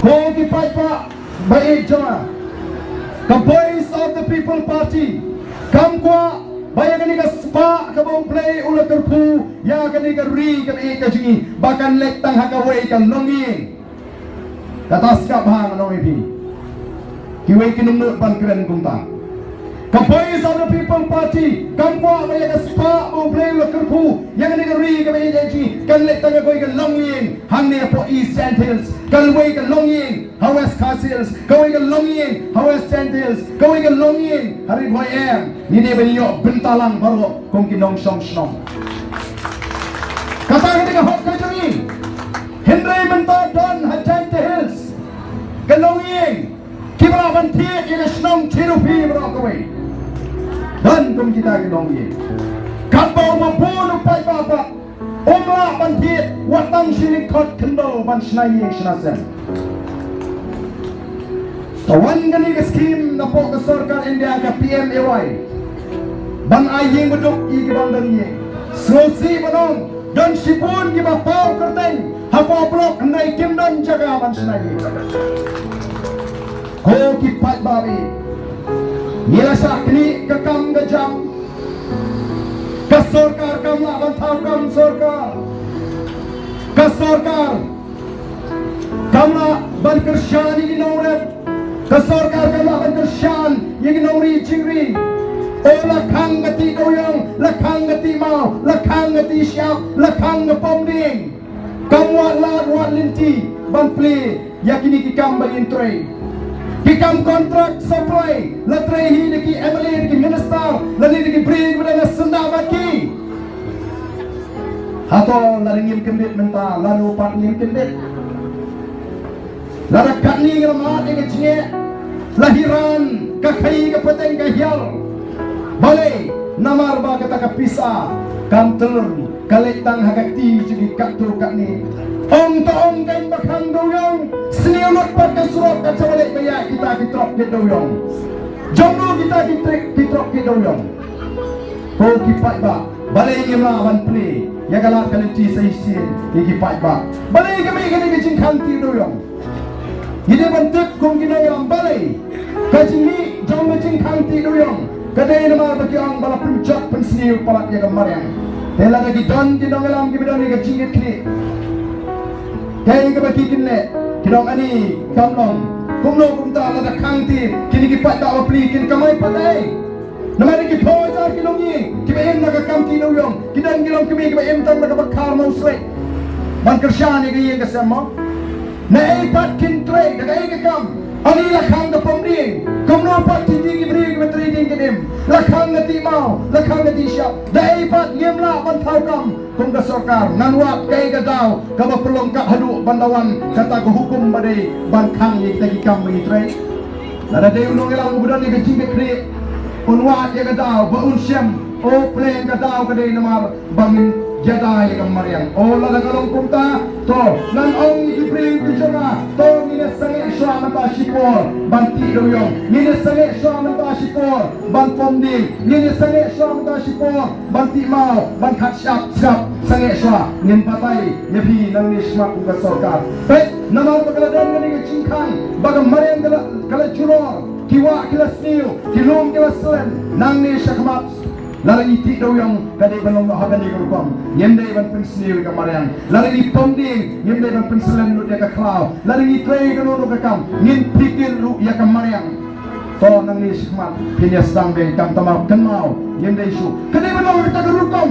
Ko kipai pa baik jama. The Voice of the People Party. Kam kwa bayang ni ka spa ka bong play ulat terpu ya ka ni ka ri ka e ka jingi bahkan lektang hakawai ka longi. Kata skap hang no ipi. Kiwai kinum ban keren kumta. The Voice of the People Party. Kam kwa bayang ka spa bong play ulat terpu ya ka ni ka ri ka e ka jingi kan lektang hakawai ka longi. Hang ni po East End Hills. Kalway ka longi. Hawas Castles, going along in, Hawas Gentiles, going along in, Hari Boy M, Nini Benyo, Bentalang Baro, Kong Kinong Shong Shong. Kata ketika hot kajami, Henry Bentar Don Hajante Hills, Kalongin, Kibra Bantiek, Ina Shnong Chirupi Brokaway. Dan kong kita Kalongin. Kapau Mabunu Pai Baba, Omla Bantiek, Watang Shinikot Kendo, Ban Shnayi Shnasem. Kawan gani ke skim na po ka sarkar India ka PMAY ban aying beduk i gibang dari slosi banong dan sipun giba pau kerteng hapa blok nai kim dan jaga ban senai ko kipat babi nila sa kini kakam gajam ka sarkar kam la ban thau kam sarkar ka sarkar kamla ban kershani ni nauret Kasarkar kama berkersyan yang nori ciri. Oh lakang gati doyong, lakang gati mau, lakang gati siap, lakang ngepomding. Kamu wat linti, banpli, yakini kikam bagin tray. Kikam kontrak supply, latre hi niki Emily niki minister, lani niki bring pada senda baki. Hato laringim kendit menta, lalu patnim kendit. Larakat ni ngeramat yang kecil lahiran kakai kapateng kahyal balai namar ba kata kapisa kam telur kalektang hagakti jadi kaktur kakni ong taong kain bakang doyong seniulot pat kasurot kaca balik baya kita kitrop ke doyong jomlo kita kitrop ke doyong ko kipat ba balai ngelawan play ya galak kaliti saisin kipat ba balai kami kini kecing kanti doyong Ini bentuk kong ginawang balay. Kajini jom macing kanti doyong. Kadai nama bagi ang bala puncak pensniu palat ya kemarin. Tela lagi don dinong alam gibidon ni kacingit kini. Kaya ka bagi kinle. Kinong ani kamlong. Kumlo kumta lada kanti. Kini kipat tak aplikin kamay patay. Namari kipojar kinongi. Kibayem naga kanti doyong. Kidan kilong kibayem tan nakabakar mausre. Bangkersyani kaya kasama. Naipat kintre, nagai kekam. Ani lakang ke pemding. Kumno pat tinggi beri ke trading kedim. Lakang ngati mau, lakang ngati siap. Naipat ngemla bantau kam. Kum ke sorkar, nanwat kai ke dau. Kaba pelong kak haduk bandawan kata ke hukum badai bankang ye kita kikam bagi tre. Nada day unong elang budan ye kecing ke kri. Unwat ye ke dau, baun syam. O plan ke dau ke day namar bangin jadai ke mariang. O lada kalong kumta. To, nan ong ibring tijora. To, nina sange syua mata sipor. Banti doyong. Nina sange syua mata sipor. Ban pomding. Nina sange syua mata sipor. Banti mau. Ban kat siap. Sange syua. Ngin patai. Nyepi nang nismak uga sorkar. Pet, namar bagaladan ngani ngecingkang. Bagam mariang kala curor. Kiwa kila sniu. Kilum kila selen. Nang nisya kemat. Lari iti doyong kadai balong hagan ikut kom. Yendai ban pensniu kamarian. Lari ponding yendai ban penselen lu dia kaklau. Lari tray kanu kakam. Ngin pikir lu ya kamarian. To nang ni sikmat. Pinya sedang be kam tamau kenau. Yendai su. Kadai balong kita kerukom.